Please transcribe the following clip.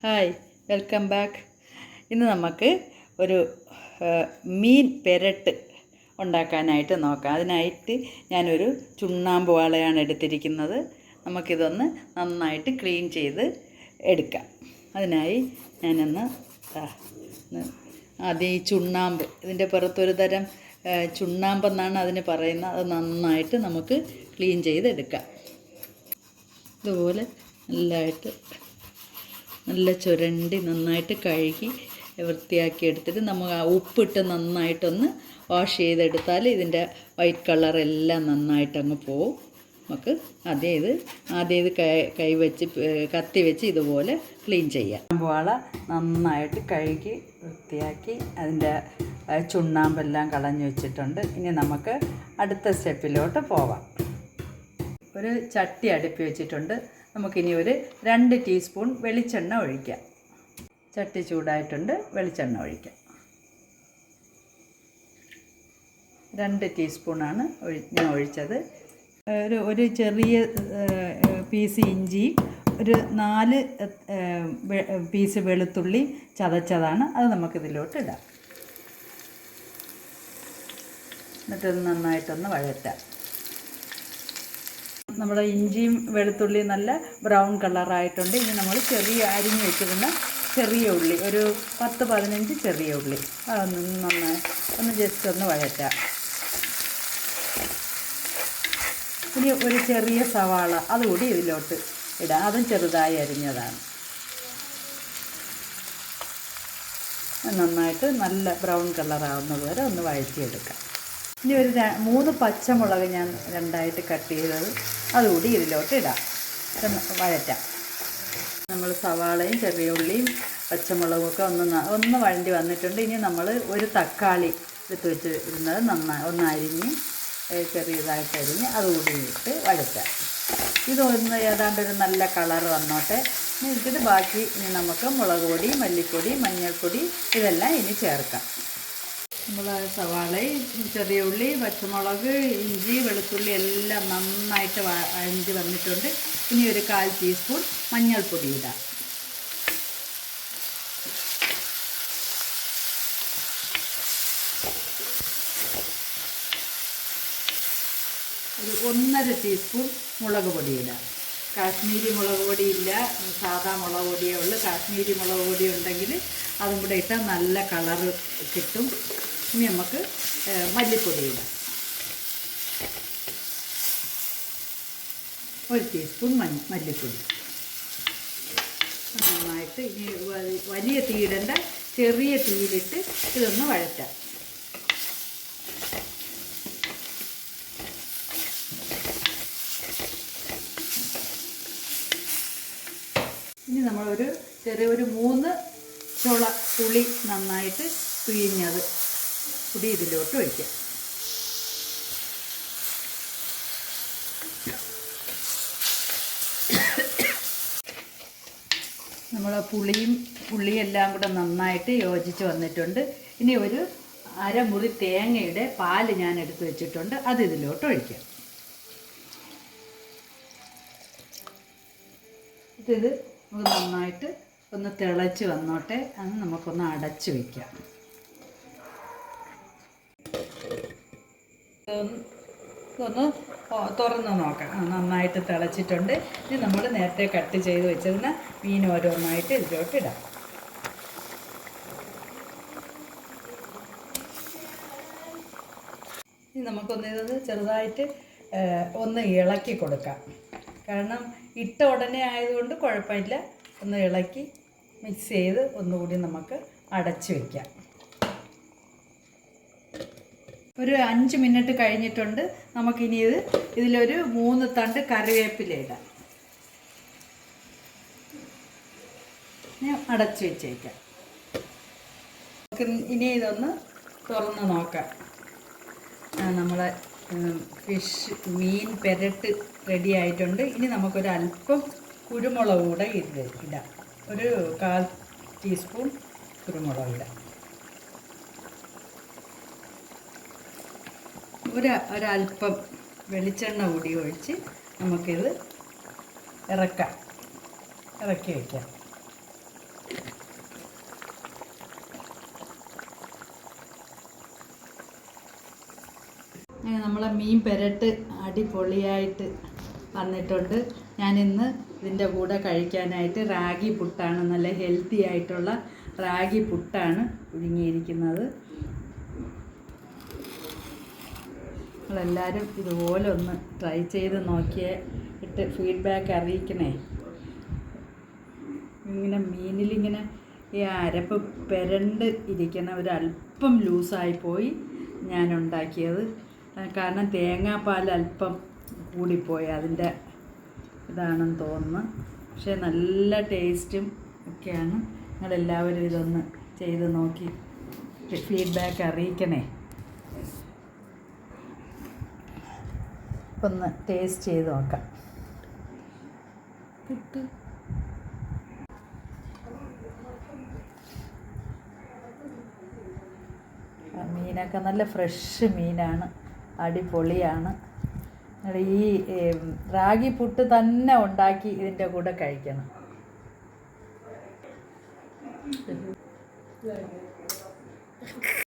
Hi, welcome back. ഇന്ന് നമുക്ക് ഒരു മീൻ പെരട്ട് ഉണ്ടാക്കാനായിട്ട് നോക്കാം. അതിനായിട്ട് ഞാനൊരു ചുണ്ണാമ്പ് വാളയാണ് എടുത്തിരിക്കുന്നത്. നമുക്കിതൊന്ന് നന്നായിട്ട് ക്ലീൻ ചെയ്ത് എടുക്കാം. അതിനായി ഞാനൊന്ന് ആദ്യം ഈ ചുണ്ണാമ്പ്, ഇതിൻ്റെ പുറത്തൊരു തരം ചുണ്ണാമ്പെന്നാണ് അതിന് പറയുന്നത്. അത് നന്നായിട്ട് നമുക്ക് ക്ലീൻ ചെയ്തെടുക്കാം. ഇതുപോലെ നല്ല ചുരണ്ടി നന്നായിട്ട് കഴുകി വൃത്തിയാക്കി എടുത്തിട്ട് നമ്മൾ ആ ഉപ്പിട്ട് നന്നായിട്ടൊന്ന് വാഷ് ചെയ്തെടുത്താൽ ഇതിൻ്റെ വൈറ്റ് കളറെല്ലാം നന്നായിട്ടങ്ങ് പോവും. നമുക്ക് ആദ്യം ഇത് കൈ വെച്ച് കത്തി വെച്ച് ഇതുപോലെ ക്ലീൻ ചെയ്യാം. വാള നന്നായിട്ട് കഴുകി വൃത്തിയാക്കി അതിൻ്റെ ചുണ്ണാമ്പെല്ലാം കളഞ്ഞു വെച്ചിട്ടുണ്ട്. ഇനി നമുക്ക് അടുത്ത സ്റ്റെപ്പിലോട്ട് പോവാം. ഒരു ചട്ടി അടുപ്പി വെച്ചിട്ടുണ്ട്. നമുക്കിനി ഒരു 2 ടീസ്പൂൺ വെളിച്ചെണ്ണ ഒഴിക്കാം. ചട്ടി ചൂടായിട്ടുണ്ട്, വെളിച്ചെണ്ണ ഒഴിക്കാം. 2 ടീസ്പൂണാണ് ഞാൻ ഒഴിച്ചത്. ഒരു ചെറിയ പീസ് ഇഞ്ചി, ഒരു 4 പീസ് വെളുത്തുള്ളി ചതച്ചതാണ്. അത് നമുക്കിതിലോട്ട് ഇടാം. എന്നിട്ടത് നന്നായിട്ടൊന്ന് വഴറ്റാം. നമ്മുടെ ഇഞ്ചിയും വെളുത്തുള്ളിയും നല്ല ബ്രൗൺ കളറായിട്ടുണ്ട്. ഇനി നമ്മൾ അരിഞ്ഞ് വെച്ചിരുന്ന ചെറിയ ഉള്ളി, ഒരു 10-15 ചെറിയ ഉള്ളി, അതൊന്ന് നന്നായി ജസ്റ്റ് ഒന്ന് വഴറ്റാം. ഇനി ഒരു ചെറിയ സവാള അതുകൂടി ഇതിലോട്ട് ഇടാം. അതും ചെറുതായി അരിഞ്ഞതാണ്. നന്നായിട്ട് നല്ല ബ്രൗൺ കളറാവുന്നത് വരെ ഒന്ന് വഴറ്റിയെടുക്കാം. ഇനി ഒരു 3 പച്ചമുളക് ഞാൻ 2ആയിട്ട് കട്ട് ചെയ്തത് അതുകൂടി ഇതിലോട്ട് ഇടാം. വഴറ്റാം. നമ്മൾ സവാളയും ചെറിയ ഉള്ളിയും പച്ചമുളകൊക്കെ ഒന്ന് വഴണ്ടി വന്നിട്ടുണ്ട്. ഇനി നമ്മൾ ഒരു തക്കാളി എടുത്ത് വെച്ചിരുന്നത് ഒന്ന് അരിഞ്ഞ് ചെറിയതായിട്ട് അരിഞ്ഞ് അതുകൂടി ഇട്ട് വഴറ്റാം. ഇതൊന്ന് ഏതാണ്ടൊരു നല്ല കളർ വന്നോട്ടെ. ഇനി ബാക്കി നമുക്ക് മുളക് പൊടി, മല്ലിപ്പൊടി, മഞ്ഞൾപ്പൊടി ഇതെല്ലാം ഇനി ചേർക്കാം. നമ്മൾ സവാളയും ചെറിയ ഉള്ളി, പച്ചമുളക്, ഇഞ്ചി, വെളുത്തുള്ളി എല്ലാം നന്നായിട്ട് വഴഞ്ഞ് വന്നിട്ടുണ്ട്. ഇനി ഒരു 1/4 ടീസ്പൂൺ മഞ്ഞൾപ്പൊടി ഇടാം. ഒരു 1.5 ടീസ്പൂൺ മുളക് പൊടി ഇടാം. കാശ്മീരി മുളക് പൊടി ഇല്ല, സാധാ മുളക് പൊടിയേ ഉള്ളൂ. കാശ്മീരി മുളക് പൊടി ഉണ്ടെങ്കിൽ അതും കൂടെ ഇട്ടാൽ നല്ല കളറ് കിട്ടും. ഇനി നമുക്ക് മല്ലിപ്പൊടി ഇടാം. 1 ടീസ്പൂൺ മല്ലിപ്പൊടി. നന്നായിട്ട് ഇനി വലിയ തീയിടേണ്ട, ചെറിയ തീയിലിട്ട് ഇതൊന്ന് വഴറ്റാം. ഇനി നമ്മളൊരു 3 ചുള പുളി നന്നായിട്ട് പിഴിഞ്ഞത് കൂടി ഇതിലോട്ട് ഒഴിക്കാം. നമ്മൾ പുളിയെല്ലാം കൂടെ നന്നായിട്ട് യോജിച്ച് വന്നിട്ടുണ്ട്. ഇനി ഒരു അരമുറി തേങ്ങയുടെ പാല് ഞാൻ എടുത്ത് വെച്ചിട്ടുണ്ട്. അത് ഇതിലോട്ട് ഒഴിക്കാം. ഇത് നന്നായിട്ട് ഒന്ന് തിളച്ച് വന്നോട്ടെ. അത് നമുക്കൊന്ന് അടച്ച് വയ്ക്കാം. ഇതൊന്ന് തുറന്ന് നോക്കാം. നന്നായിട്ട് തിളച്ചിട്ടുണ്ട്. ഇനി നമ്മൾ നേരത്തെ കട്ട് ചെയ്ത് വെച്ചിരുന്ന മീൻ ഓരോന്നായിട്ട് ഇതിലോട്ട് ഇടാം. ഇനി നമുക്കൊന്ന് ചെറുതായിട്ട് ഒന്ന് ഇളക്കി കൊടുക്കാം. കാരണം ഇട്ട ഉടനെ ആയതുകൊണ്ട് കുഴപ്പമില്ല. ഒന്ന് ഇളക്കി മിക്സ് ചെയ്ത് ഒന്നുകൂടി നമുക്ക് അടച്ച് വയ്ക്കാം. ഒരു 5 മിനിറ്റ് കഴിഞ്ഞിട്ടുണ്ട്. നമുക്കിനി ഇതിലൊരു 3 തണ്ട് കറിവേപ്പില ഇടാം. ഞാൻ അടച്ച് വെച്ചേക്കാം. നമുക്ക് ഇനി ഇതൊന്ന് തുറന്ന് നോക്കാം. നമ്മളെ മീൻ പെരട്ട് റെഡി ആയിട്ടുണ്ട്. ഇനി നമുക്കൊരു അല്പം കുരുമുളക് കൂടെ ഇടാം. ഒരു 1/4 ടീസ്പൂൺ കുരുമുളക് ഇടാം. ഒരല്പം വെളിച്ചെണ്ണ കൂടി ഒഴിച്ച് നമുക്കിത് ഇറക്കി വയ്ക്കാം. നമ്മളെ മീൻ പെരട്ട് അടിപൊളിയായിട്ട് വന്നിട്ടുണ്ട്. ഞാനിന്ന് ഇതിൻ്റെ കൂടെ കഴിക്കാനായിട്ട് റാഗി പുട്ടാണ്, നല്ല ഹെൽത്തി ആയിട്ടുള്ള റാഗി പുട്ടാണ് പുഴുങ്ങിയിരിക്കുന്നത്. നിങ്ങളെല്ലാവരും ഇതുപോലെ ഒന്ന് ട്രൈ ചെയ്ത് നോക്കിയിട്ട് ഫീഡ്ബാക്ക് അറിയിക്കണേ. ഇങ്ങനെ മീനിലിങ്ങനെ ഈ അരപ്പ് പെരണ്ട് ഇരിക്കുന്ന ഒരല്പം ലൂസായിപ്പോയി ഞാൻ ഉണ്ടാക്കിയത്. കാരണം തേങ്ങാപ്പാൽ അല്പം കൂടിപ്പോയി, അതിൻ്റെ ഇതാണെന്ന് തോന്നുന്നു. പക്ഷേ നല്ല ടേസ്റ്റും ഒക്കെയാണ്. നിങ്ങളെല്ലാവരും ഇതൊന്ന് ചെയ്ത് നോക്കി ഫീഡ്ബാക്ക് അറിയിക്കണേ. ഒന്ന് ടേസ്റ്റ് ചെയ്ത് നോക്കാം. മീനൊക്കെ നല്ല ഫ്രഷ് മീനാണ്, അടിപൊളിയാണ്. ഈ റാഗി പുട്ട് തന്നെ ഉണ്ടാക്കി ഇതിൻ്റെ കൂടെ കഴിക്കണം.